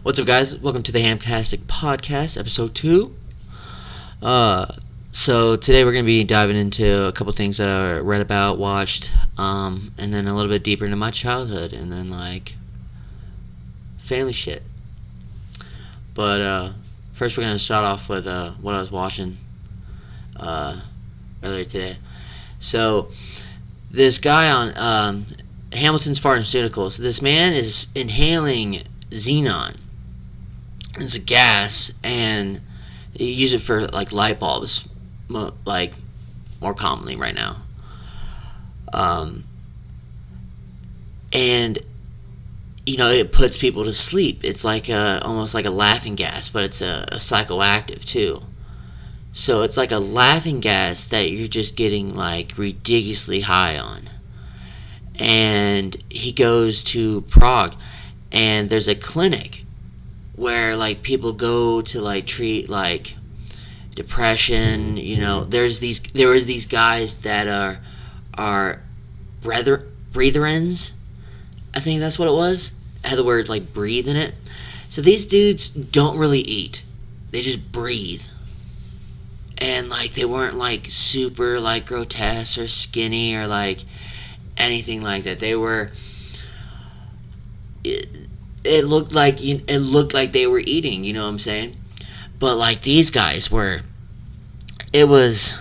What's up, guys? Welcome to the Hamtastic Podcast, episode 2. So today we're going to be diving into a couple things that I read about, watched, and then a little bit deeper into my childhood, and then, family shit. But, first we're going to start off with, what I was watching, earlier today. So, this guy on, Hamilton's Pharmaceuticals, this man is inhaling xenon. It's a gas, and they use it for light bulbs, more commonly right now. And it puts people to sleep. It's almost like a laughing gas, but it's a psychoactive too. So it's like a laughing gas that you're just getting ridiculously high on. And he goes to Prague, and there's a clinic where people go to treat depression. There was these guys that are breatherins. I think that's what it was. It had the word breathe in it. So these dudes don't really eat. They just breathe. And they weren't super grotesque or skinny or anything like that. They were It looked like they were eating, you know what I'm saying? But these guys were, it was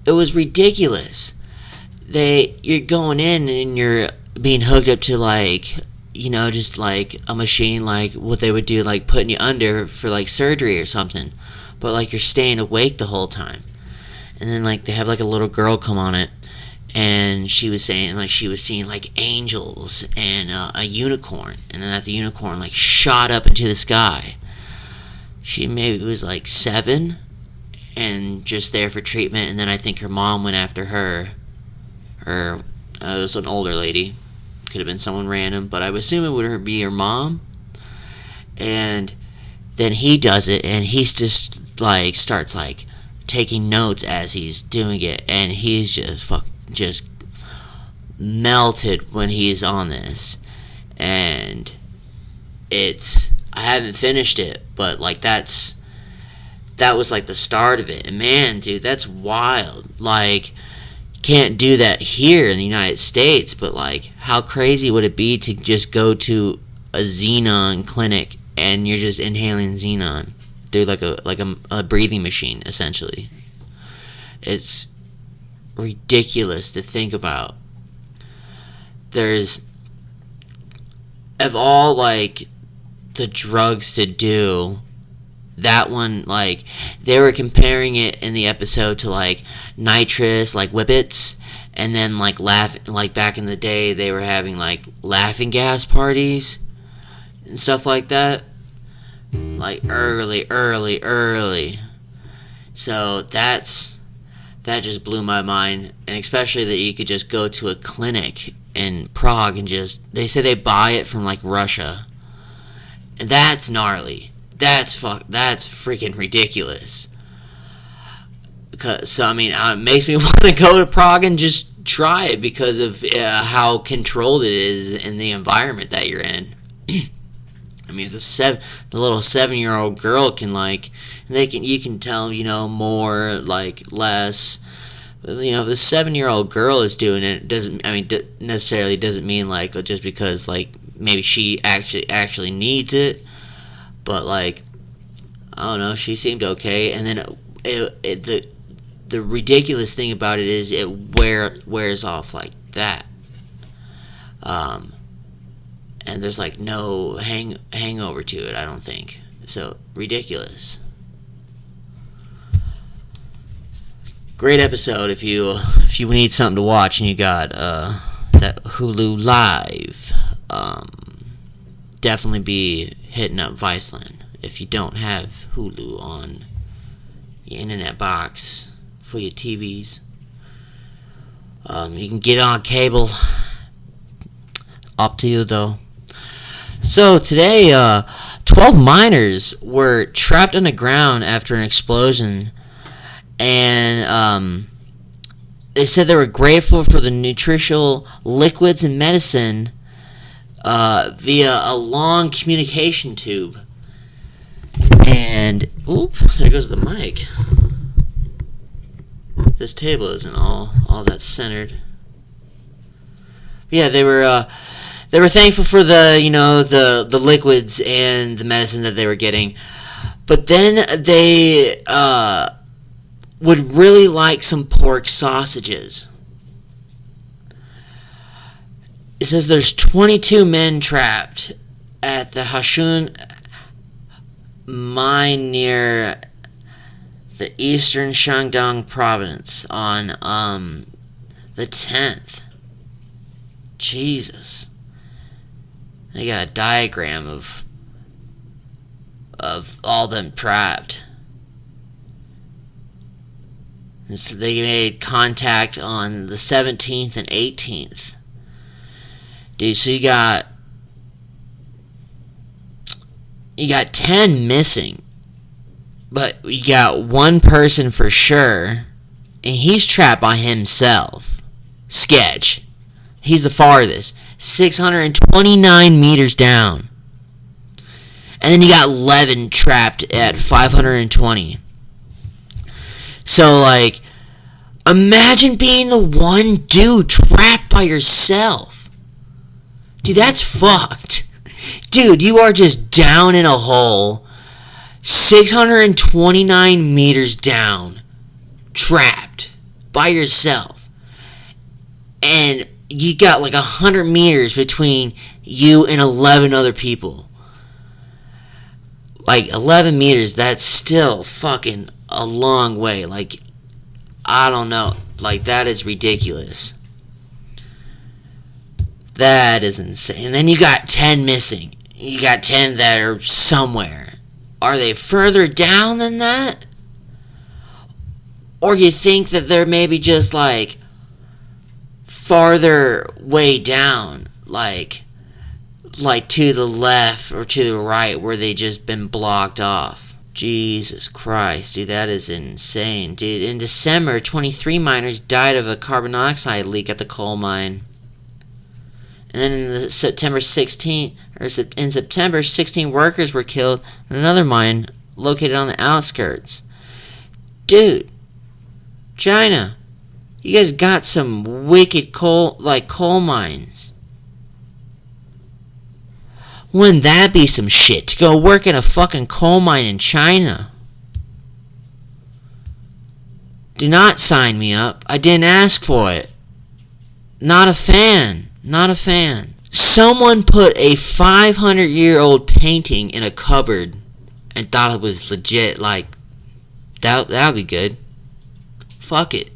ridiculous. You're going in and you're being hooked up to just a machine, what they would do, putting you under for surgery or something. But you're staying awake the whole time. And then they have a little girl come on it. And she was saying she was seeing angels and a unicorn, and then that the unicorn shot up into the sky. She maybe was 7 and just there for treatment, and then I think her mom went after her. It was an older lady, could have been someone random, but I would assume it would be her mom. And then he does it, and he's just starts taking notes as he's doing it, and he's just melted when he's on this. And I haven't finished it, but that was the start of it. And man, dude, that's wild. Can't do that here in the United States, but how crazy would it be to just go to a xenon clinic and you're just inhaling xenon through a breathing machine, essentially. It's ridiculous to think about. There's, of all the drugs to do, that one, they were comparing it in the episode to nitrous, whippets, and then back in the day they were having laughing gas parties and stuff like that, early. So that just blew my mind, and especially that you could just go to a clinic in Prague and they say they buy it from Russia. And that's gnarly. That's freaking ridiculous. It makes me want to go to Prague and just try it because of how controlled it is in the environment that you're in. If the little 7-year-old girl can you can tell more less. But, if the 7-year-old girl is doing it, necessarily doesn't mean just because maybe she actually needs it. But I don't know, she seemed okay. And then the ridiculous thing about it is it wears off like that. And there's no hangover to it, I don't think. So ridiculous. Great episode if you need something to watch and you got that Hulu Live. Definitely be hitting up Viceland if you don't have Hulu on your internet box for your TVs. You can get on cable. Up to you though. So today, 12 miners were trapped underground after an explosion, and they said they were grateful for the nutritional liquids and medicine via a long communication tube. And, oop, there goes the mic. This table isn't all that centered. Yeah, they were thankful for the liquids and the medicine that they were getting. But then they would really like some pork sausages. It says there's 22 men trapped at the Hashun mine near the eastern Shandong province on the 10th. Jesus. They got a diagram of all them trapped. And so they made contact on the 17th and 18th. Dude, so you got 10 missing. But you got one person for sure, and he's trapped by himself. Sketch. He's the farthest. 629 meters down. And then you got 11 trapped at 520. So, like, imagine being the one dude trapped by yourself. Dude, that's fucked. Dude, you are just down in a hole, 629 meters down, trapped by yourself. And you got like 100 meters between you and 11 other people. Like, 11 meters, that's still fucking a long way. Like, I don't know. Like, that is ridiculous. That is insane. And then you got 10 missing. You got 10 that are somewhere. Are they further down than that? Or you think that they're maybe just like farther way down, like to the left or to the right, where they just been blocked off. Jesus Christ, dude, that is insane. Dude, in December, 23 miners died of a carbon monoxide leak at the coal mine. And then in September 16, 16 workers were killed in another mine located on the outskirts. Dude, China, you guys got some wicked coal mines. Wouldn't that be some shit to go work in a fucking coal mine in China? Do not sign me up. I didn't ask for it. Not a fan. Not a fan. Someone put a 500-year-old painting in a cupboard and thought it was legit. Like, that would be good. Fuck it.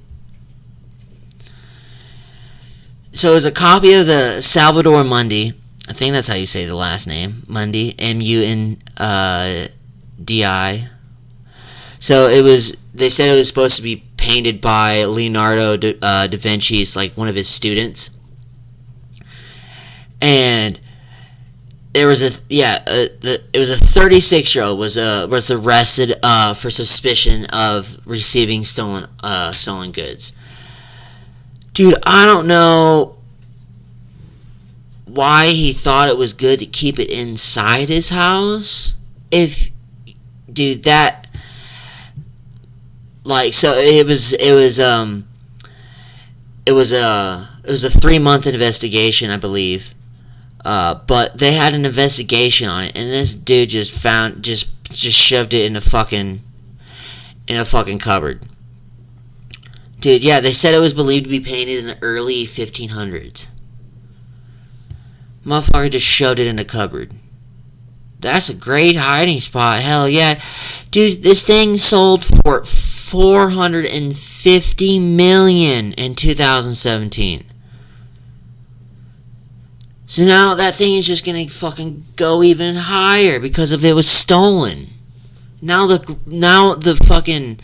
So it was a copy of the Salvador Mundi. I think that's how you say the last name. Mundi. Mundi. So it was. They said it was supposed to be painted by Leonardo da Vinci's, like, one of his students. And there was it was a 36-year-old was arrested for suspicion of receiving stolen goods. Dude, I don't know why he thought it was good to keep it inside his house. It was a 3-month investigation, I believe. But they had an investigation on it, and this dude just shoved it in a fucking cupboard. Dude, yeah, they said it was believed to be painted in the early 1500s. Motherfucker just shoved it in a cupboard. That's a great hiding spot. Hell yeah. Dude, this thing sold for $450 million in 2017. So now that thing is just gonna fucking go even higher because of it was stolen. Now the fucking,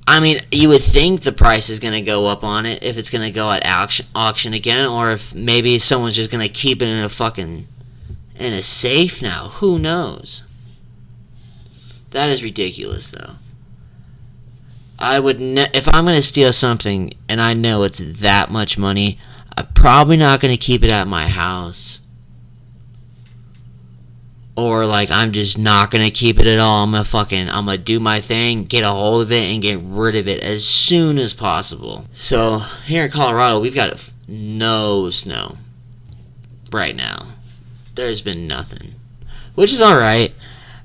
I mean, you would think the price is gonna go up on it if it's gonna go at auction again, or if maybe someone's just gonna keep it in a safe now. Who knows? That is ridiculous, though. I would if I'm gonna steal something and I know it's that much money, I'm probably not going to keep it at my house. or like I'm just not gonna keep it at all. I'm gonna do my thing, get a hold of it, and get rid of it as soon as possible. So here in Colorado, we've got no snow right now. There's been nothing, which is all right.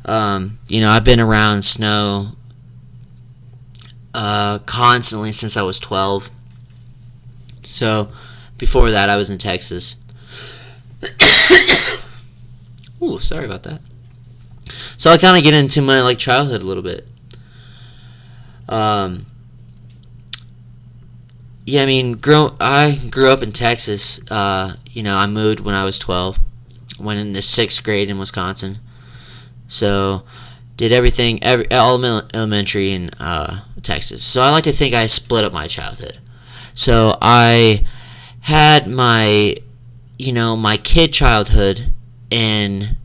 I've been around snow constantly since I was 12. So before that, I was in Texas. Ooh, sorry about that. So I kind of get into my like childhood a little bit. Yeah, I mean, I grew up in Texas. I moved when I was 12. Went into 6th grade in Wisconsin. So did everything, all elementary in Texas. So I like to think I split up my childhood. So I had my kid childhood in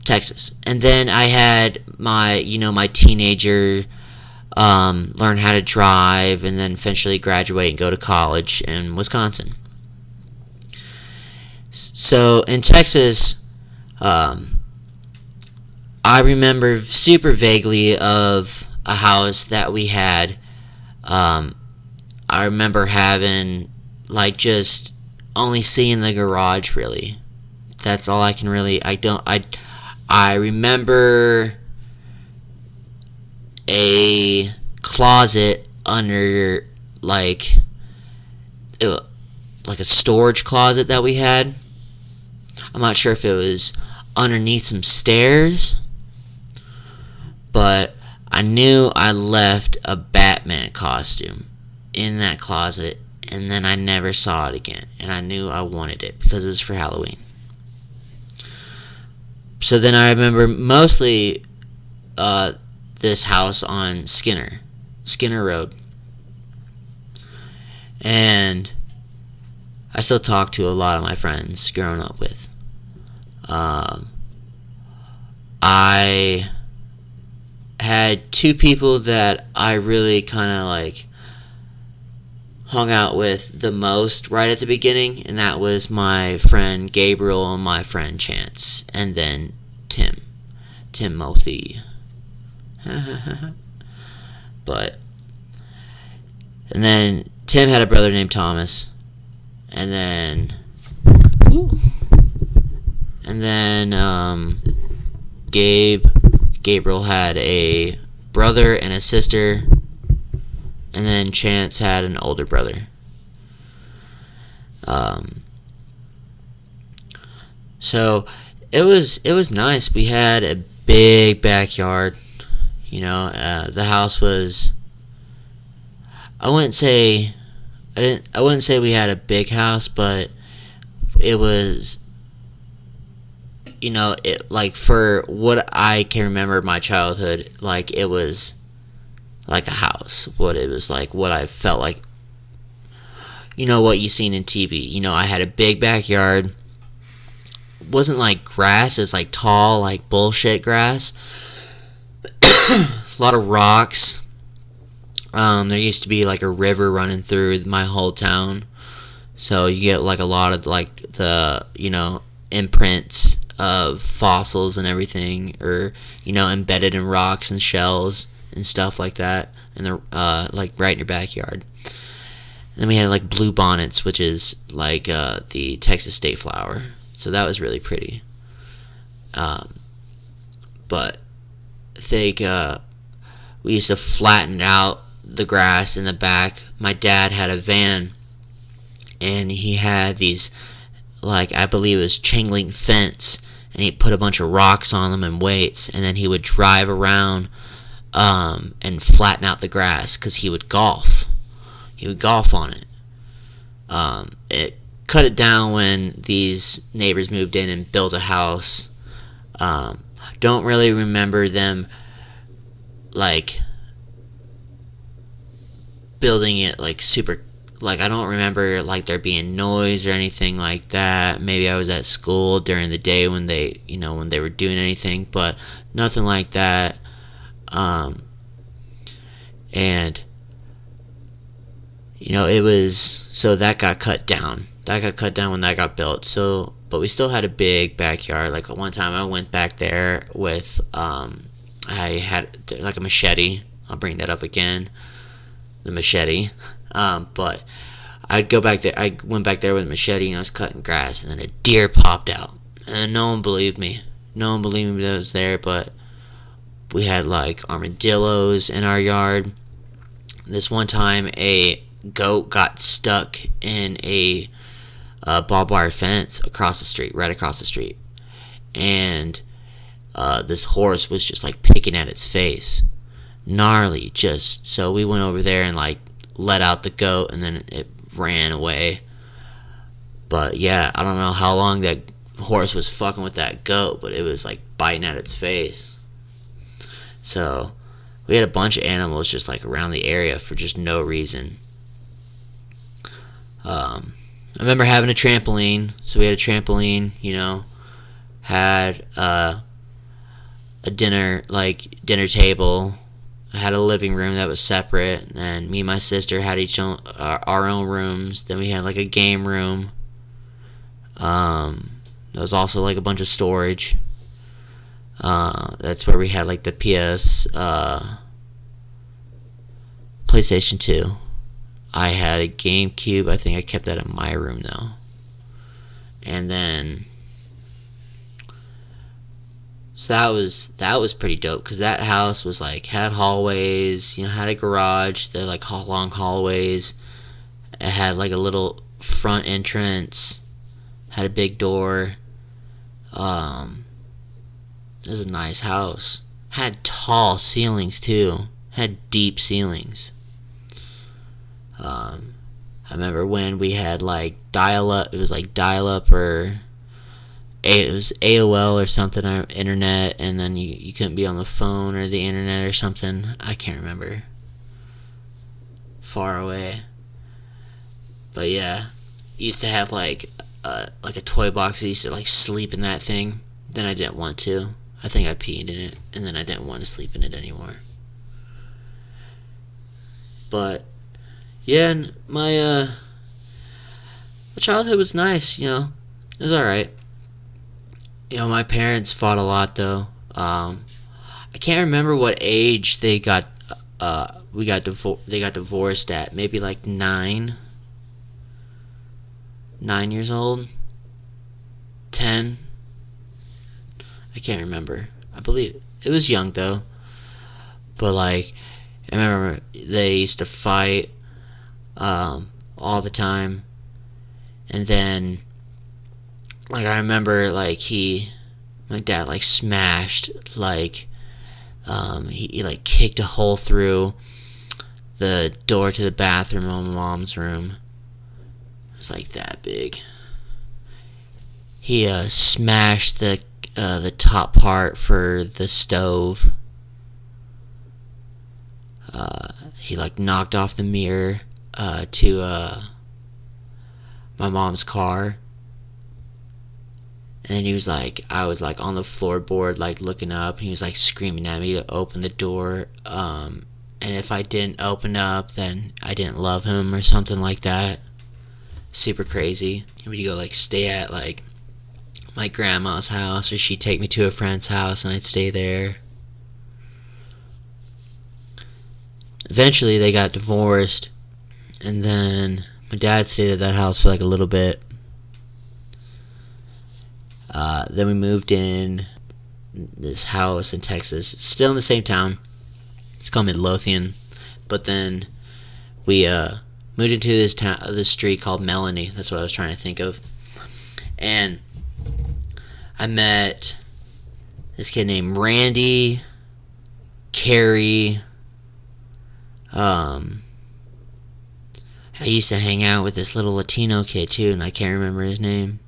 Texas, and then I had my teenager learn how to drive, and then eventually graduate and go to college in Wisconsin. So in Texas, I remember super vaguely of a house that we had. I remember having just only seeing the garage really. That's all I can really. I remember a closet under like a storage closet that we had. I'm not sure if it was underneath some stairs, but I knew I left a Batman costume in that closet, and then I never saw it again, and I knew I wanted it because it was for Halloween. So then I remember mostly this house on Skinner Road, and I still talk to a lot of my friends growing up with. I had two people that I really kind of hung out with the most right at the beginning, and that was my friend Gabriel and my friend Chance, and then Timothy. And then Tim had a brother named Thomas, and then Gabriel had a brother and a sister, and then Chance had an older brother. So it was nice. We had a big backyard. The house was. I wouldn't say we had a big house, but it was. For what I can remember my childhood, it was like a house. What it was like, what I felt like. What you seen in TV. I had a big backyard. It wasn't like grass. It was like tall, bullshit grass. A lot of rocks. There used to be a river running through my whole town. So you get a lot of the imprints of fossils and everything, or embedded in rocks and shells and stuff like that, and they're right in your backyard. And then we had blue bonnets, which is the Texas state flower, so that was really pretty. But I think we used to flatten out the grass in the back. My dad had a van, and he had these I believe it was chain link fence, and he put a bunch of rocks on them and weights, and then he would drive around and flatten out the grass because he would golf. He would golf on it. It cut it down when these neighbors moved in and built a house. Don't really remember them building it super. I don't remember there being noise or anything like that. Maybe I was at school during the day when they were doing anything, but nothing like that. And it was, so that got cut down. That got cut down when that got built. So But we still had a big backyard. Like one time I went back there with I had like a machete. I'll bring that up again. The machete. But I'd go back there. I went back there with a machete and I was cutting grass, and then a deer popped out, and no one believed me. No one believed me that it was there. But we had like armadillos in our yard. This one time, a goat got stuck in a barbed wire fence across the street, right across the street, and this horse was just like picking at its face, gnarly. Just so we went over there and like let out the goat, and then it ran away. But yeah, I don't know how long that horse was fucking with that goat, but it was like biting at its face. So we had a bunch of animals just like around the area for just no reason. I remember having a trampoline. So we had a trampoline, had a dinner table. I had a living room that was separate, and me and my sister had our own rooms. Then we had like a game room. There was also like a bunch of storage. That's where we had like the PlayStation 2. I had a GameCube. I think I kept that in my room though. And then, so that was pretty dope, because that house was like had hallways, had a garage. They're like long hallways. It had like a little front entrance. Had a big door. It was a nice house. Had tall ceilings too. Had deep ceilings. I remember when we had like dial-up. It was like dial-up, or it was AOL or something, or internet, and then you couldn't be on the phone or the internet or something. I can't remember. Far away. But yeah, used to have like a toy box. I used to like sleep in that thing. Then I didn't want to. I think I peed in it, and then I didn't want to sleep in it anymore. But yeah, and my childhood was nice. It was all right. My parents fought a lot though. I can't remember what age they got. They got divorced at. Maybe like 9 years old. 10. I can't remember. I believe it was young though. But like, I remember they used to fight all the time. And then, like, I remember like my dad like smashed like he like kicked a hole through the door to the bathroom in my mom's room. It was like that big. He smashed the top part for the stove. He like knocked off the mirror to my mom's car. And then I was like on the floorboard, like looking up. He was like screaming at me to open the door. And if I didn't open up, then I didn't love him or something like that. Super crazy. He would go like stay at like my grandma's house, or she'd take me to a friend's house and I'd stay there. Eventually they got divorced, and then my dad stayed at that house for like a little bit. Then we moved in this house in Texas, still in the same town. It's called Midlothian. But then we moved into this street called Melanie. That's what I was trying to think of. And I met this kid named Randy, Carrie. I used to hang out with this little Latino kid too, and I can't remember his name.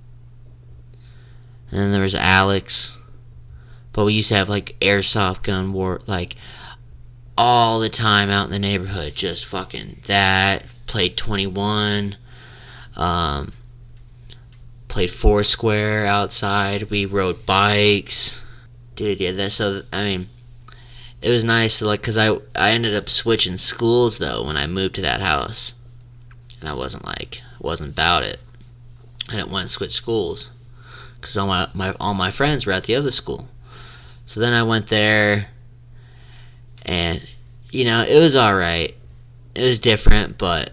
And then there was Alex. But we used to have like airsoft gun war like all the time out in the neighborhood. Just fucking that. Played 21. Played Foursquare outside. We rode bikes. Dude, yeah, it was nice, like, because I ended up switching schools though when I moved to that house. And I wasn't about it. I didn't want to switch schools. because all my friends were at the other school. So then I went there, and it was all right. It was different, but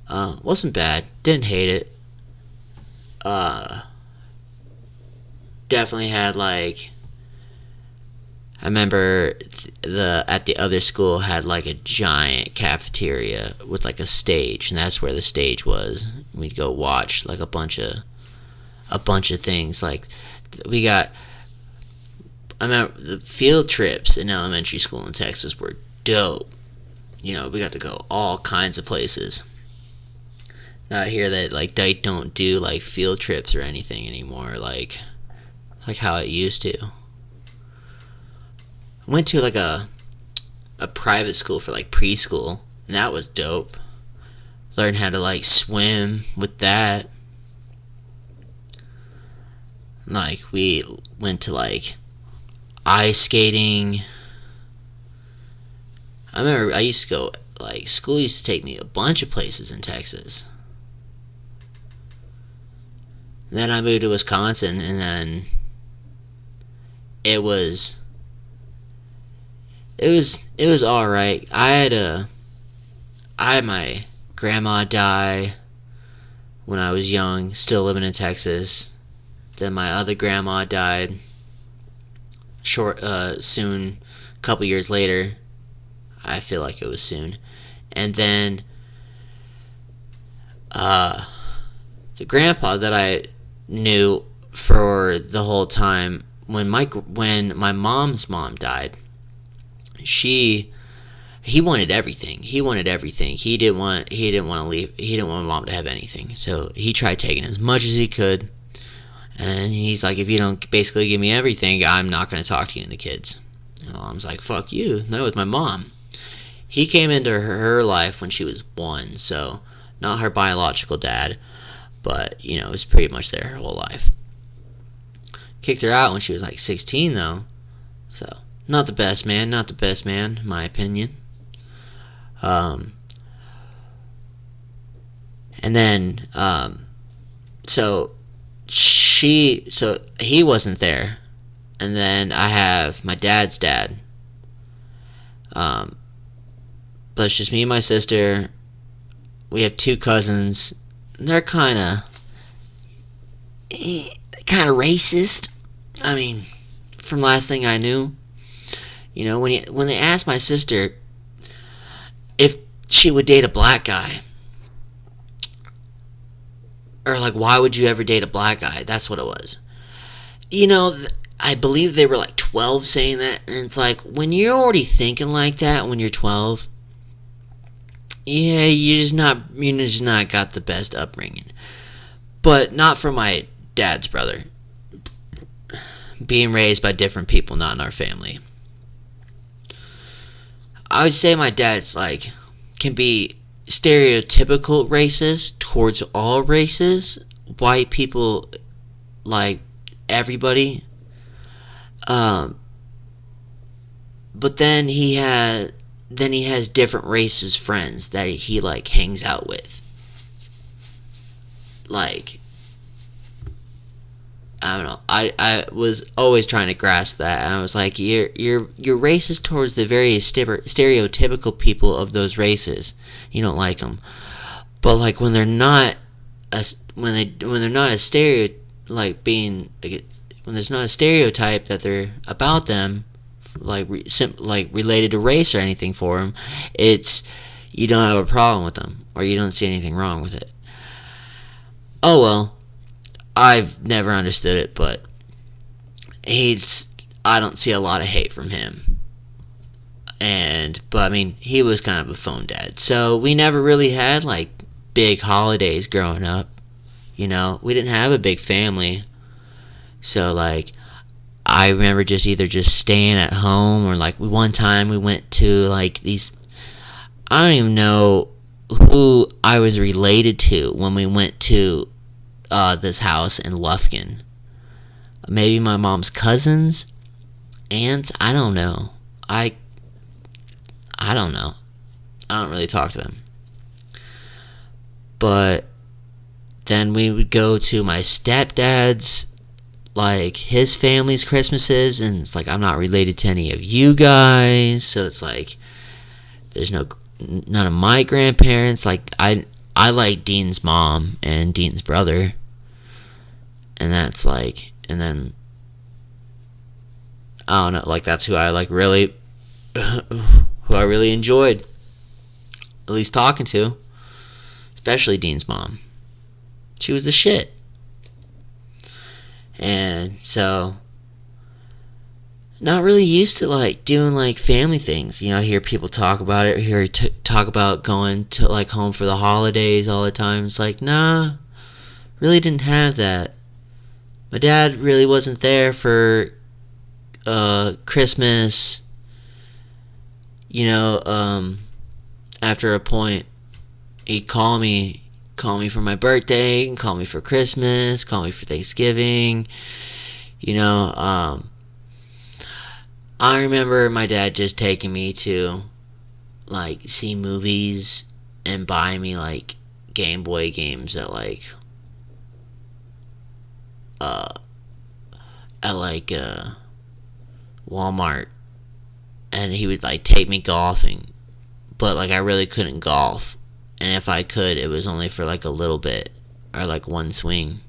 wasn't bad. Didn't hate it. Definitely had like, I remember at the other school had like a giant cafeteria with like a stage, and that's where the stage was. We'd go watch like a bunch of things. Like I remember the field trips in elementary school in Texas were dope. We got to go all kinds of places. Not here that like they don't do like field trips or anything anymore, like how it used to. I went to like a private school for like preschool, and that was dope. Learned how to like swim with that. Like we went to like ice skating. I remember I used to go, like, school used to take me a bunch of places in Texas. And then I moved to Wisconsin, and then it was all right. I had my grandma die when I was young, still living in Texas. Then my other grandma died soon, a couple years later. I feel like it was soon. And then the grandpa that I knew for the whole time, when my mom's mom died, he wanted everything. He didn't want to leave. He didn't want mom to have anything. So he tried taking as much as he could. And he's like, if you don't basically give me everything, I'm not going to talk to you and the kids. And mom's like, fuck you. That was my mom. He came into her life when she was 1, so not her biological dad, but, was pretty much there her whole life. Kicked her out when she was like 16, though. So, not the best man, in my opinion. And then, so he wasn't there. And then I have my dad's dad. But it's just me and my sister. We have 2 cousins. They're kind of racist. I mean, from last thing I knew, when they asked my sister if she would date a black guy, or like, why would you ever date a black guy? That's what it was. I believe they were like 12 saying that, and it's like, when you're already thinking like that when you're 12, yeah, you're just not got the best upbringing. But not for my dad's brother. Being raised by different people, not in our family. I would say my dad's like, can be stereotypical racist towards all races. White people, like, everybody. But then he has different races friends that he like hangs out with. Like, I don't know. I was always trying to grasp that, and I was like, you're racist towards the various stereotypical people of those races. You don't like them, but like when they're not when they're not a stereo, like being like, when there's not a stereotype that they're about them, like related to race or anything for them, it's, you don't have a problem with them, or you don't see anything wrong with it. Oh well, I've never understood it, but I don't see a lot of hate from him. But I mean, he was kind of a phone dad, so we never really had like big holidays growing up. We didn't have a big family, so like, I remember just either staying at home, or like one time we went to like these, I don't even know who I was related to when we went to this house in Lufkin. Maybe my mom's cousins, aunts, I don't know. I don't know. I don't really talk to them. But then we would go to my stepdad's like his family's Christmases, and it's like I'm not related to any of you guys, so it's like there's none of my grandparents. Like I like Dean's mom and Dean's brother, and that's like, and then I don't know, like that's who I like really, who I really enjoyed at least talking to, especially Dean's mom. She was the shit. And so, not really used to like doing like family things. You know, I hear people talk about it. I hear talk about going to like home for the holidays all the time. It's like, nah, really didn't have that. My dad really wasn't there for Christmas. You know, after a point, he'd call me for my birthday, and call me for Christmas, call me for Thanksgiving. You know, I remember my dad just taking me to like see movies and buy me like Game Boy games at like Walmart, and he would like take me golfing, but like I really couldn't golf, and if I could, it was only for like a little bit or like one swing.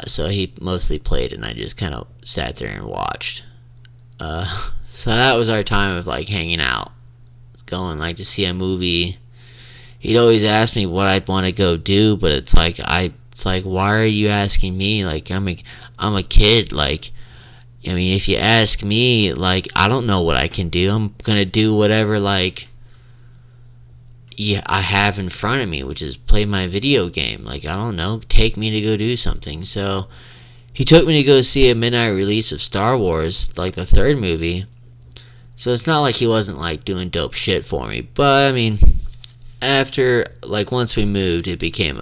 So he mostly played, and I just kind of sat there and watched. So that was our time of like hanging out, going like to see a movie. He'd always ask me what I'd want to go do, but it's like why are you asking me? Like I'm a kid. Like, I mean, if you ask me, like I don't know what I can do. I'm gonna do whatever like I have in front of me, which is play my video game. Like, I don't know, take me to go do something. So he took me to go see a midnight release of Star Wars, like the third movie. So it's not like he wasn't like doing dope shit for me. But I mean, after like once we moved, he became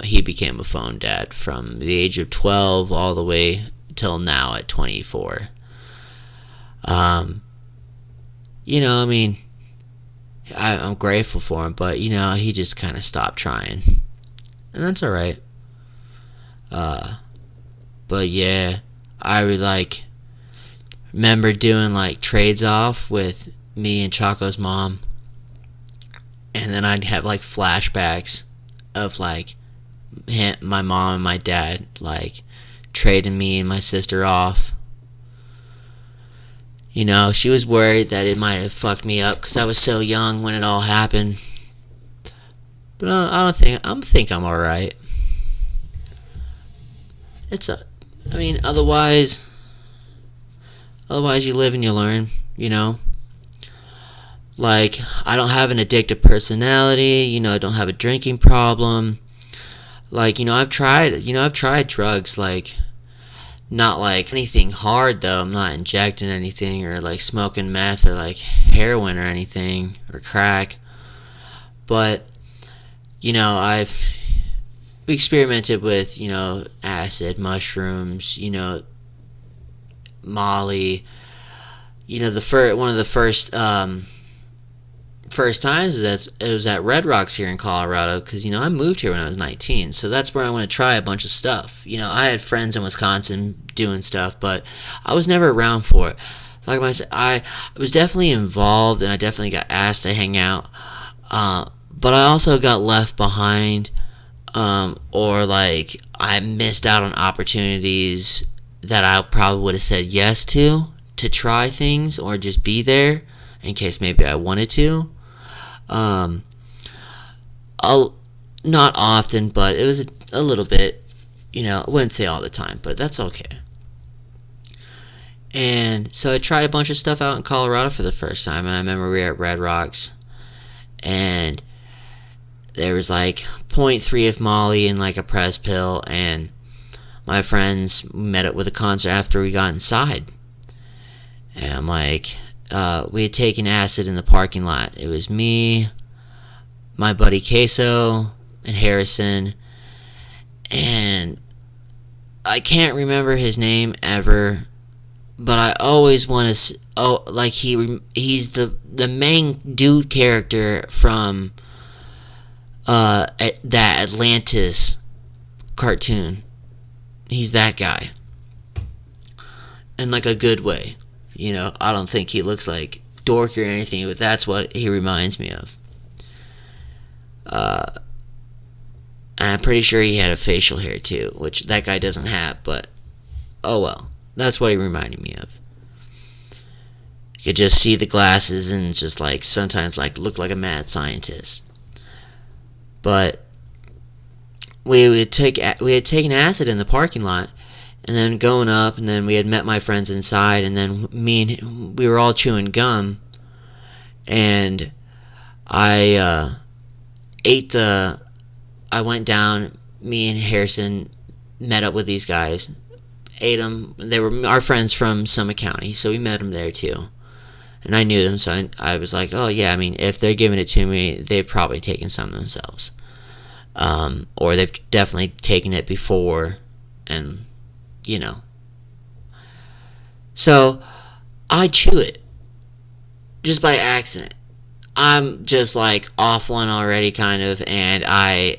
a phone dad from the age of 12 all the way till now at 24. You know, I mean, I'm grateful for him, but you know, he just kind of stopped trying, and that's all right. But yeah, I would like remember doing like trades off with me and Choco's mom, and then I'd have like flashbacks of like my mom and my dad like trading me and my sister off. You know, she was worried that it might have fucked me up because I was so young when it all happened. But I think I'm alright. Otherwise you live and you learn, you know. Like, I don't have an addictive personality, you know, I don't have a drinking problem. Like, you know, I've tried drugs, like, not like anything hard though. I'm not injecting anything or like smoking meth or like heroin or anything or crack. But you know, I've experimented with, you know, acid, mushrooms, you know, Molly. You know, one of the first times it was at Red Rocks here in Colorado, because you know I moved here when I was 19, so that's where I want to try a bunch of stuff. You know, I had friends in Wisconsin doing stuff, but I was never around for it. Like I said, I was definitely involved, and I definitely got asked to hang out, but I also got left behind, or like I missed out on opportunities that I probably would have said yes to try things or just be there in case maybe I wanted to. Not often, but it was a little bit, you know, I wouldn't say all the time, but that's okay. And so I tried a bunch of stuff out in Colorado for the first time, and I remember we were at Red Rocks, and there was like 0.3 of Molly in like a press pill, and my friends met up with a concert after we got inside, and I'm like, we had taken acid in the parking lot. It was me, my buddy Queso, and Harrison, and I can't remember his name ever, but I always want to. Like he's the main dude character from that Atlantis cartoon. He's that guy. In like a good way. I don't think he looks like dork or anything, but that's what he reminds me of. And I'm pretty sure he had a facial hair too, which that guy doesn't have, but oh well. That's what he reminded me of. You could just see the glasses and just like sometimes like look like a mad scientist. But we had taken acid in the parking lot, and then going up, and then we had met my friends inside, and then we were all chewing gum, and I went down. Me and Harrison met up with these guys, ate them. They were our friends from Summit County, so we met them there too. And I knew them, so I was like, oh yeah, I mean, if they're giving it to me, they've probably taken some themselves. Or they've definitely taken it before, and, So, I chew it. Just by accident. I'm just like off one already, kind of, and I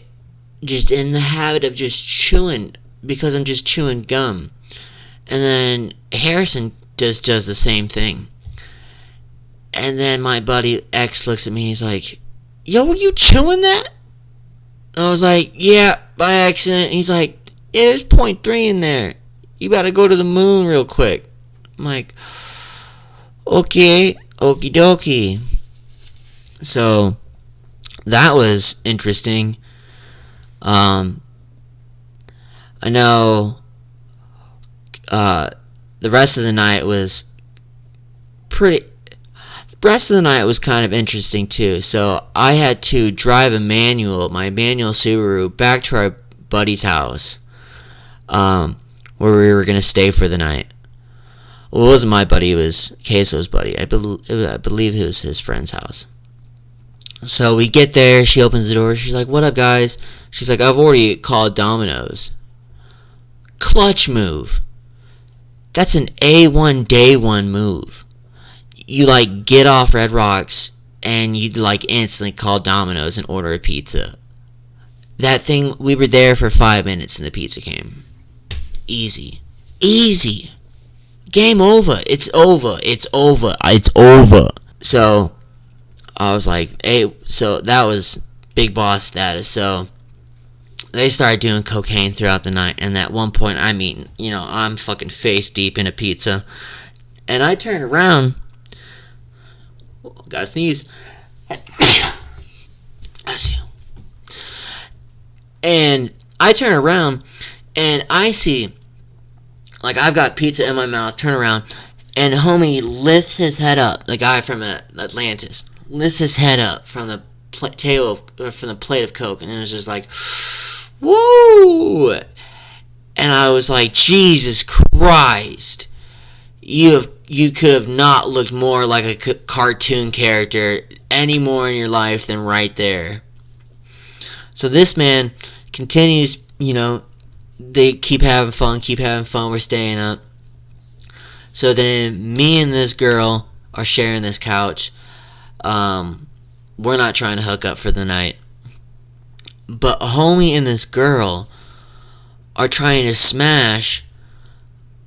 just in the habit of just chewing, because I'm just chewing gum. And then Harrison does the same thing. And then my buddy X looks at me and he's like, yo, were you chewing that? And I was like, yeah, by accident. And he's like, yeah, there's 0.3 in there. You gotta go to the moon real quick. I'm like, okay, okie dokie. So, that was interesting. I know the rest of the night was kind of interesting too. So I had to drive my manual Subaru, back to our buddy's house, where we were gonna stay for the night. Well, it wasn't my buddy; it was Queso's buddy. I believe it was his friend's house. So we get there. She opens the door. She's like, "What up, guys?" She's like, "I've already called Domino's." Clutch move. That's an A1 day one move. You like get off Red Rocks and you like instantly call Domino's and order a pizza. That thing, we were there for 5 minutes and the pizza came. Easy. Game over. It's over. So I was like, hey, so that was big boss status. So they started doing cocaine throughout the night, and at one point I'm fucking face deep in a pizza, and I turn around. Gotta sneeze. And I turn around, and I see, like, I've got pizza in my mouth, turn around, and homie lifts his head up, the guy from Atlantis, lifts his head up from the plate of Coke, and it was just like, woo! And I was like, Jesus Christ, you could have not looked more like a cartoon character any more in your life than right there. So this man continues, they keep having fun, we're staying up. So then me and this girl are sharing this couch. We're not trying to hook up for the night. But a homie and this girl are trying to smash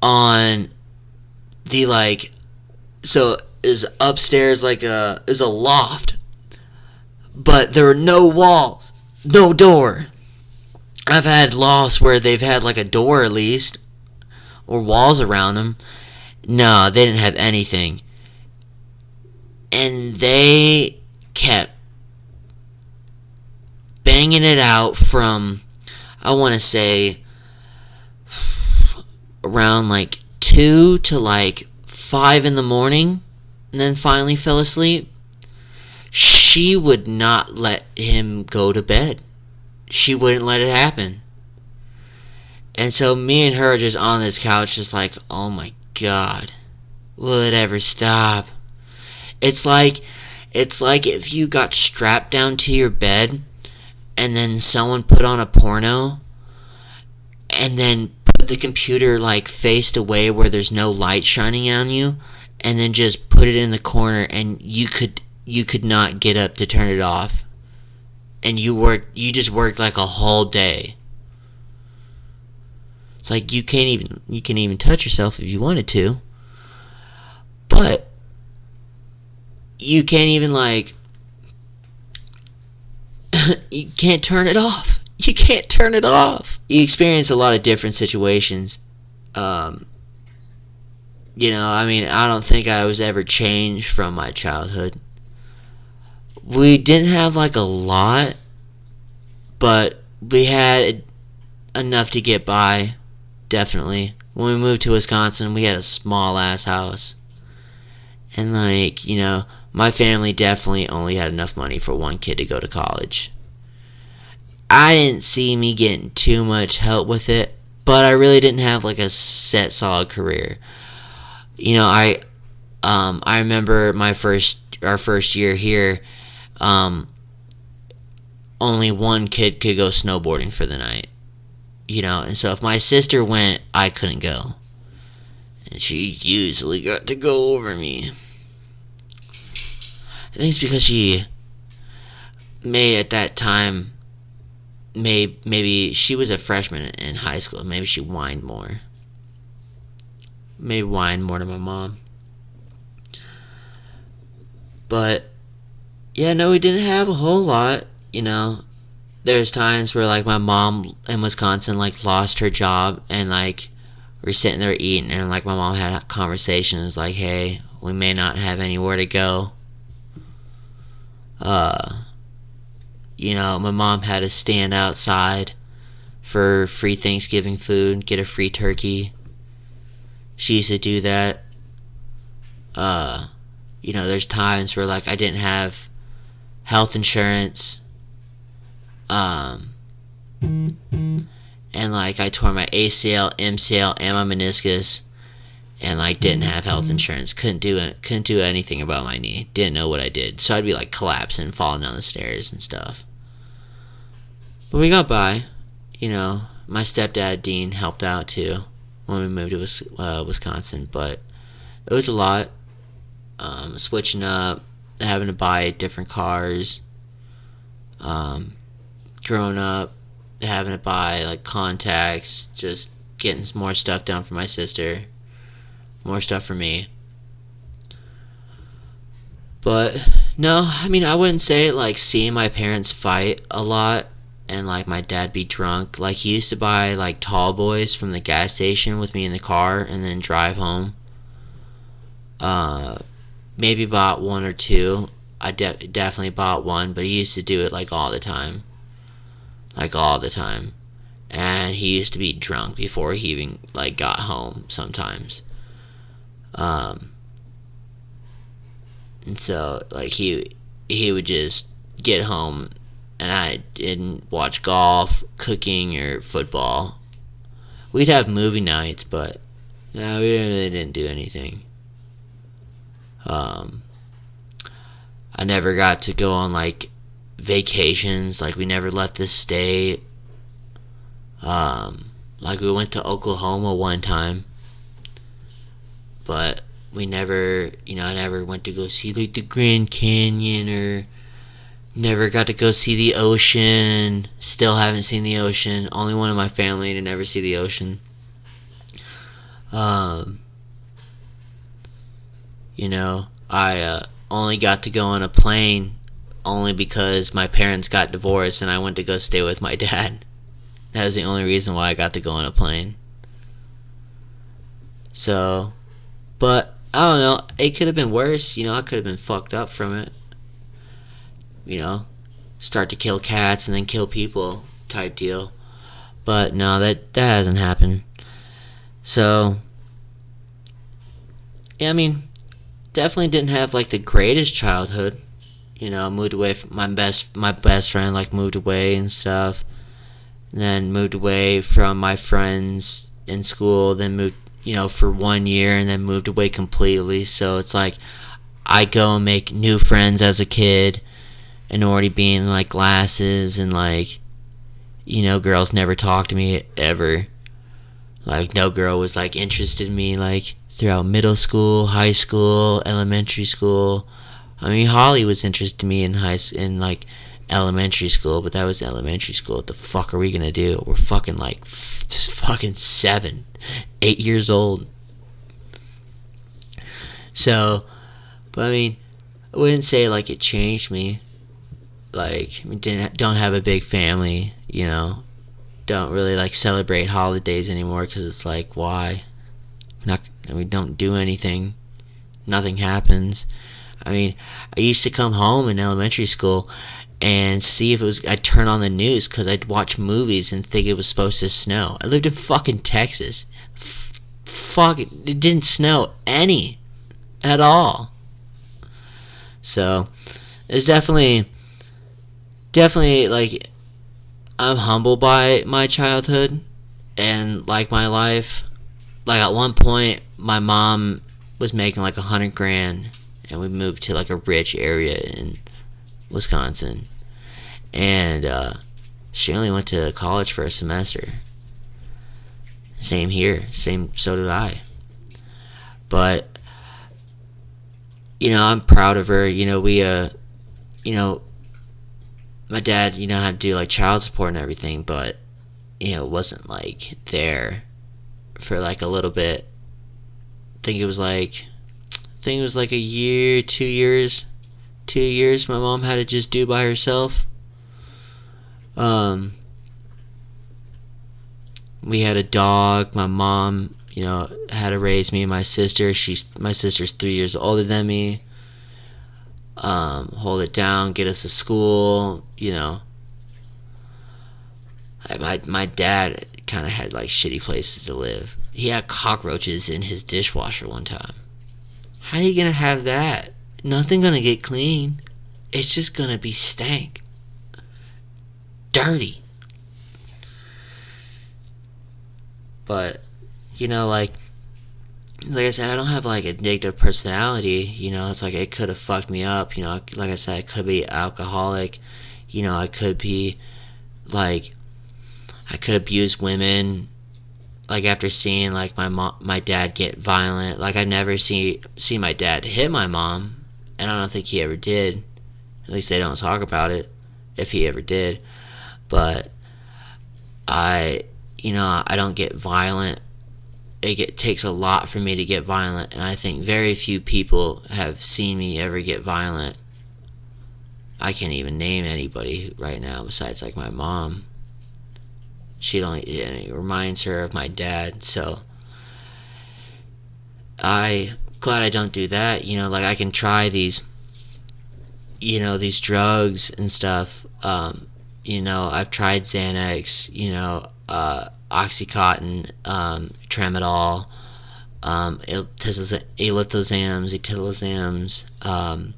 on the, like, so is upstairs is a loft, but there are no walls, no door. I've had lofts where they've had like a door at least, or walls around them. No, they didn't have anything. And they kept banging it out from, I want to say, around like 2 to like 5 in the morning, and then finally fell asleep. She would not let him go to bed. She wouldn't let it happen. And so me and her are just on this couch, just like, oh my God, will it ever stop? It's like if you got strapped down to your bed and then someone put on a porno and then put the computer like faced away where there's no light shining on you, and then just put it in the corner, and you could not get up to turn it off, and you just worked like a whole day. It's like you can even touch yourself if you wanted to, but you can't even like you can't turn it off. You can't turn it off. You experience a lot of different situations. I mean, I don't think I was ever changed from my childhood. We didn't have like a lot, but we had enough to get by, definitely. When we moved to Wisconsin, we had a small ass house. And like, my family definitely only had enough money for one kid to go to college. I didn't see me getting too much help with it, but I really didn't have like a set solid career. I remember our first year here, only one kid could go snowboarding for the night. And so if my sister went, I couldn't go. And she usually got to go over me. I think it's because she may at that time, maybe she was a freshman in high school. Maybe she whined more. Maybe whined more to my mom. But, yeah, no, we didn't have a whole lot, There's times where, like, my mom in Wisconsin, like, lost her job, and, like, we're sitting there eating, and, like, my mom had conversations, like, hey, we may not have anywhere to go. My mom had to stand outside for free Thanksgiving food, get a free turkey. She used to do that. There's times where, like, I didn't have health insurance. And, like, I tore my ACL, MCL, and my meniscus. And, like, didn't have health insurance. Couldn't do anything about my knee. Didn't know what I did. So I'd be, like, collapsing, falling down the stairs and stuff. But we got by. My stepdad, Dean, helped out, too, when we moved to Wisconsin. But it was a lot. Switching up, having to buy different cars. Growing up, having to buy, like, contacts. Just getting some more stuff done for my sister. More stuff for me. But no, I mean, I wouldn't say like seeing my parents fight a lot and like my dad be drunk. Like he used to buy like tall boys from the gas station with me in the car and then drive home. Maybe bought one or two. I definitely bought one, but he used to do it like all the time. And he used to be drunk before he even like got home sometimes. And so like he would just get home and I didn't watch golf, cooking, or football. We'd have movie nights, but no, we really didn't do anything. I never got to go on like vacations. Like we never left the state. Like we went to Oklahoma one time, but we never, I never went to go see like the Grand Canyon or never got to go see the ocean. Still haven't seen the ocean. Only one in my family to never see the ocean. I only got to go on a plane only because my parents got divorced and I went to go stay with my dad. That was the only reason why I got to go on a plane. So, but I don't know. It could have been worse. I could have been fucked up from it. Start to kill cats and then kill people type deal. But no, that hasn't happened. So, yeah, I mean, definitely didn't have like the greatest childhood. Moved away from my best friend like moved away and stuff. And then moved away from my friends in school, then moved for 1 year and then moved away completely. So it's like I go and make new friends as a kid and already being like glasses and like girls never talked to me ever. Like no girl was like interested in me like throughout middle school, high school, elementary school. I mean Holly was interested in me in like elementary school, but that was elementary school. What the fuck are we gonna do? We're fucking like fucking 7, 8 years old. So, but I mean, I wouldn't say like it changed me. Like, I mean, don't have a big family, you know. Don't really like celebrate holidays anymore because it's like, why? We don't do anything. Nothing happens. I mean, I used to come home in elementary school and see if it was. I'd turn on the news because I'd watch movies and think it was supposed to snow. I lived in fucking Texas. Fuck it didn't snow any at all. So it's definitely like, I'm humbled by my childhood and like my life. Like at one point, my mom was making like $100,000, and we moved to like a rich area in Wisconsin, and she only went to college for a semester. Same here, so did I. But you know, I'm proud of her. You know, we you know, my dad, you know, had to do like child support and everything, but you know, it wasn't like there for like a little bit. I think it was like a year, 2 years. 2 years my mom had to just do by herself. We had a dog. My mom, you know, had to raise me and my sister. My sister's 3 years older than me. Hold it down, get us to school, you know. My dad kind of had like shitty places to live. He had cockroaches in his dishwasher one time. How are you gonna have that? Nothing gonna get clean. It's just gonna be stank. Dirty. But, you know, like I said, I don't have like a addictive personality. You know, it's like it could have fucked me up. You know, like I said, I could be alcoholic. You know, I could be like, I could abuse women. Like after seeing like my dad get violent. Like I never see my dad hit my mom, and I don't think he ever did. At least they don't talk about it, if he ever did. But I don't get violent. It takes a lot for me to get violent, and I think very few people have seen me ever get violent. I can't even name anybody right now besides like my mom. It reminds her of my dad, so I glad I don't do that. You know, like I can try these, you know, these drugs and stuff. You know, I've tried Xanax, you know, Oxycontin, Tramadol, etilizams.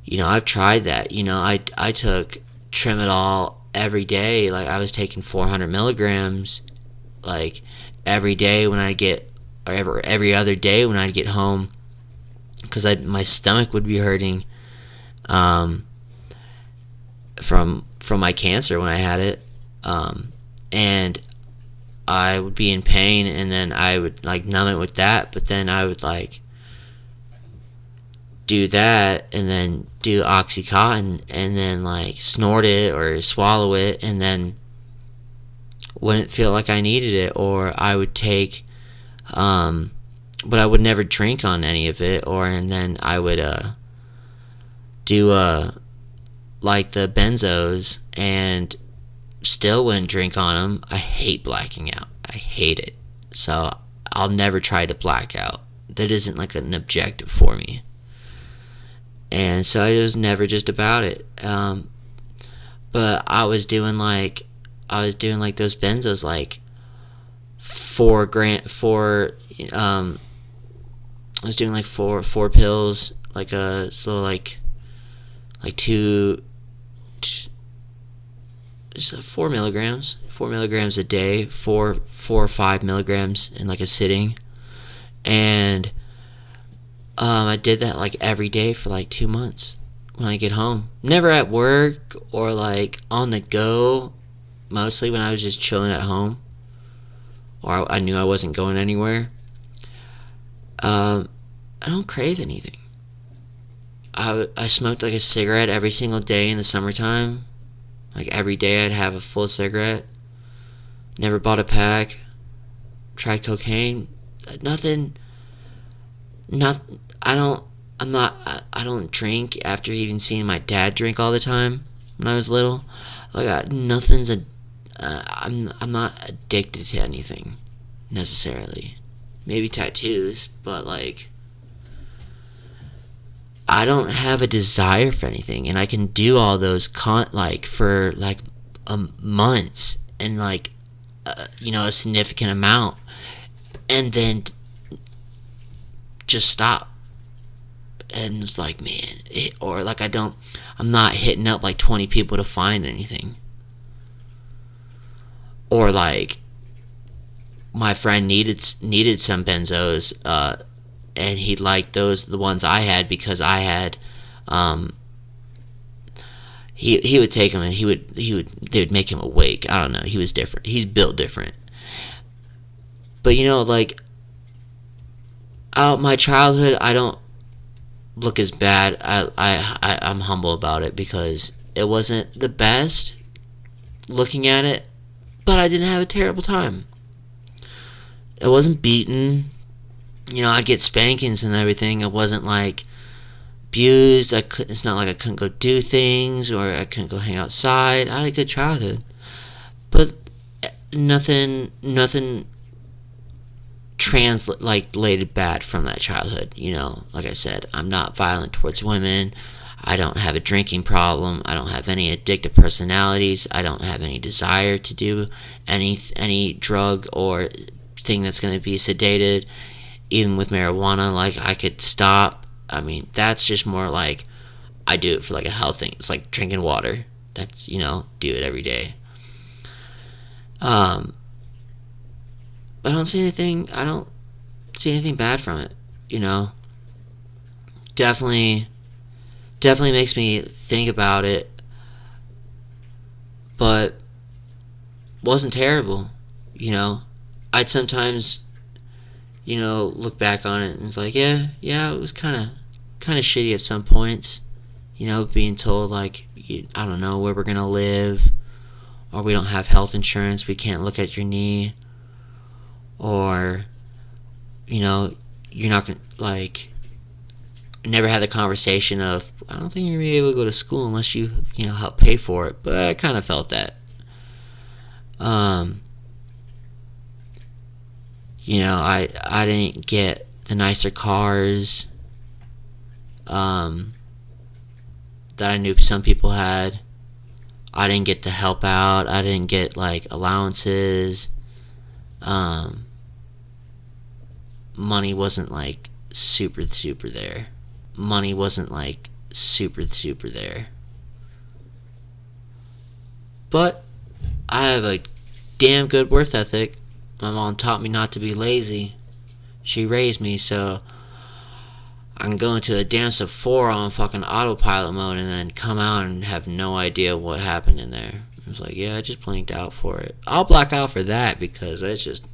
You know, I've tried that. You know, I took Tramadol every day. Like I was taking 400 milligrams, like every day when I get, or every other day when I'd get home, because my stomach would be hurting, from my cancer when I had it, and I would be in pain, and then I would like numb it with that, but then I would like do that and then do Oxycontin and then like snort it or swallow it, and then wouldn't feel like I needed it. Or I would take but I would never drink on any of it. And then I would do like the benzos and still wouldn't drink on them. I hate blacking out. I hate it. So I'll never try to black out. That isn't like an objective for me. And so I was never just about it. But I was doing like those benzos, like I was doing like four pills, like so like 4 milligrams a day, 4 or 5 milligrams in like a sitting. And I did that like every day for like 2 months when I get home. Never at work or like on the go. Mostly when I was just chilling at home, or I knew I wasn't going anywhere. I don't crave anything. I smoked like a cigarette every single day in the summertime. Like every day I'd have a full cigarette. Never bought a pack. Tried cocaine. Nothing. Not. I don't. I'm not. I don't drink after even seeing my dad drink all the time when I was little. Like nothing's a. I'm not addicted to anything necessarily. Maybe tattoos, but like I don't have a desire for anything, and I can do all those for like months and like a significant amount, and then just stop. And it's like, man, or like I'm not hitting up like 20 people to find anything, or like my friend needed some benzos, and he liked the ones I had because I had, he would take them and they would make him awake. I don't know. He was different. He's built different. But like out my childhood, I don't look as bad. I'm humble about it because it wasn't the best looking at it, but I didn't have a terrible time. It wasn't beaten. I'd get spankings and everything. It wasn't like abused. It's not like I couldn't go do things or I couldn't go hang outside. I had a good childhood, but nothing translated bad from that childhood. Like I said, I'm not violent towards women. I don't have a drinking problem. I don't have any addictive personalities. I don't have any desire to do any drug or thing that's going to be sedated. Even with marijuana, like I could stop. I mean, that's just more like I do it for like a health thing. It's like drinking water. That's do it every day. But I don't see anything bad from it. Definitely makes me think about it, but wasn't terrible. I'd sometimes look back on it and it's like, yeah, it was kind of shitty at some points, being told like, I don't know where we're gonna live, or we don't have health insurance, we can't look at your knee, or you're not gonna like. Never had the conversation of, I don't think you're gonna be able to go to school unless you help pay for it, but I kind of felt that. I didn't get the nicer cars that I knew some people had. I didn't get to help out. I didn't get like allowances. Money wasn't like super there. But I have a damn good work ethic. My mom taught me not to be lazy. She raised me so I can go into a damn Sephora on fucking autopilot mode and then come out and have no idea what happened in there. I was like, yeah, I just blanked out for it. I'll black out for that because that's just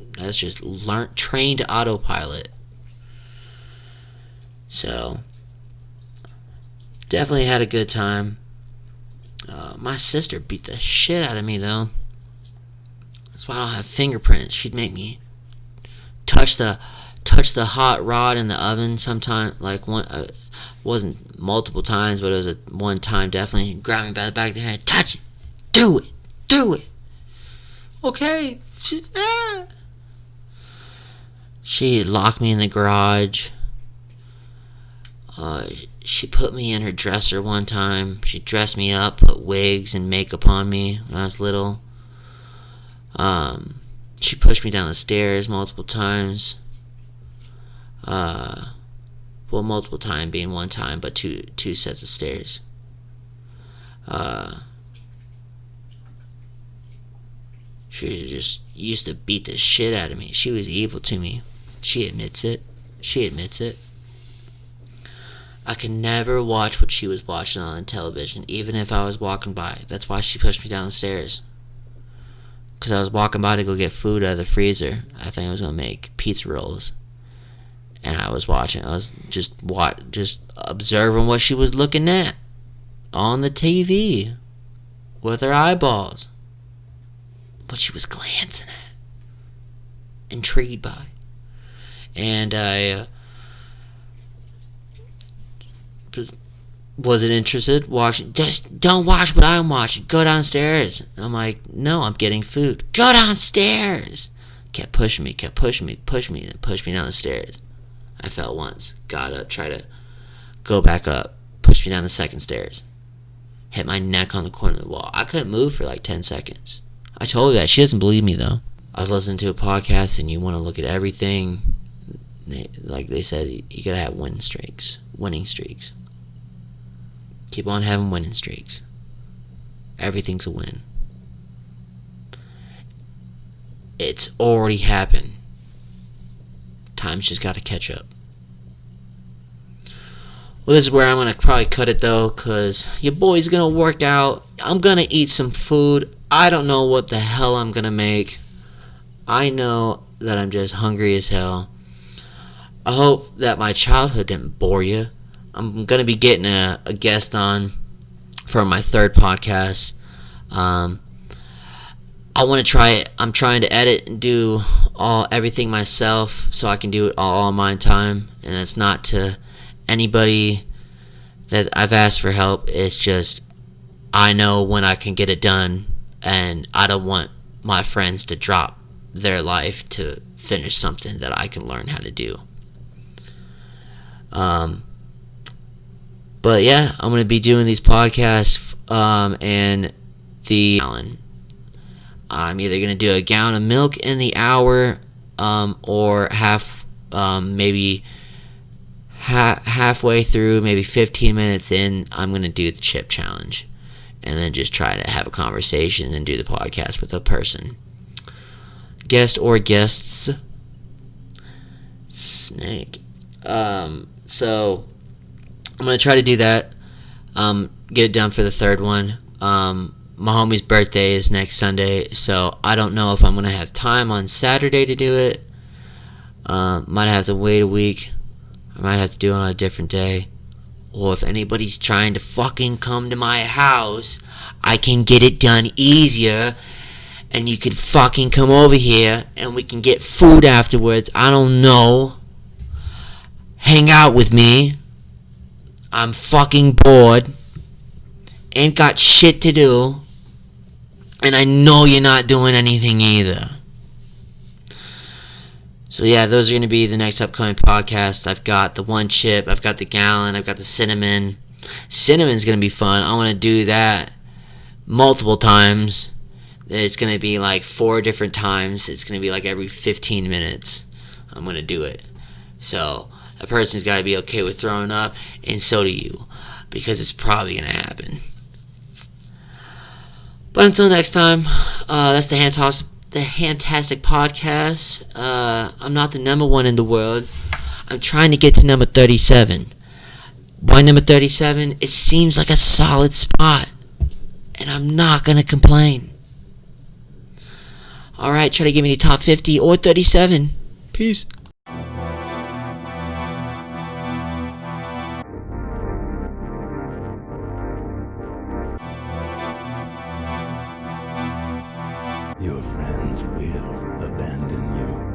trained autopilot. So definitely had a good time. My sister beat the shit out of me though. That's why I don't have fingerprints. She'd make me touch the hot rod in the oven sometime. Like one, wasn't multiple times, but it was one time definitely. She'd grab me by the back of the head, touch it, do it. Okay. She locked me in the garage. She put me in her dresser one time. She dressed me up, put wigs and makeup on me when I was little. She pushed me down the stairs multiple times. Well, multiple time being one time, but two sets of stairs. She just used to beat the shit out of me. She was evil to me. She admits it. I could never watch what she was watching on television, even if I was walking by. That's why she pushed me down the stairs. Because I was walking by to go get food out of the freezer. I think I was going to make pizza rolls. and I was watching. I was just observing what she was looking at on the TV with her eyeballs. What she was glancing at, intrigued by. And I wasn't interested watching. Just don't watch what I'm watching. Go downstairs. I'm like, no, I'm getting food. Go downstairs. Kept pushing me, then pushed me down the stairs. I fell once, got up, tried to go back up, pushed me down the second stairs. Hit my neck on the corner of the wall. I couldn't move for like 10 seconds. I told her that. She doesn't believe me though. I was listening to a podcast, and you want to look at everything. Like they said, you gotta have winning streaks. Keep on having winning streaks. Everything's a win. It's already happened. Time's just gotta catch up. Well, this is where I'm gonna probably cut it though, cause your boy's gonna work out. I'm gonna eat some food. I don't know what the hell I'm gonna make. I know that I'm just hungry as hell. I hope that my childhood didn't bore you. I'm going to be getting a guest on for my third podcast. I want to try it. I'm trying to edit and do everything myself so I can do it all on my time. And it's not to anybody that I've asked for help. It's just I know when I can get it done, and I don't want my friends to drop their life to finish something that I can learn how to do. But yeah, I'm going to be doing these podcasts, and the gallon. I'm either going to do a gallon of milk in the hour, or maybe halfway through, maybe 15 minutes in, I'm going to do the chip challenge. And then just try to have a conversation and do the podcast with a person. Guest or guests. Snake. So I'm going to try to do that. Get it done for the third one. My homie's birthday is next Sunday, so I don't know if I'm going to have time on Saturday to do it. Might have to wait a week. I might have to do it on a different day. Or if anybody's trying to fucking come to my house, I can get it done easier. And you could fucking come over here and we can get food afterwards. I don't know. Hang out with me. I'm fucking bored. Ain't got shit to do. And I know you're not doing anything either. So yeah, those are going to be the next upcoming podcast. I've got the one chip, I've got the gallon, I've got the cinnamon. Cinnamon's going to be fun. I want to do that multiple times. It's going to be like 4 different times. It's going to be like every 15 minutes. I'm going to do it. So a person's got to be okay with throwing up, and so do you, because it's probably going to happen. But until next time, that's the Hamtastic Podcast. I'm not the number 1 in the world. I'm trying to get to number 37. Why number 37? It seems like a solid spot, and I'm not going to complain. Alright, try to give me the top 50 or 37. Peace. Your friends will abandon you.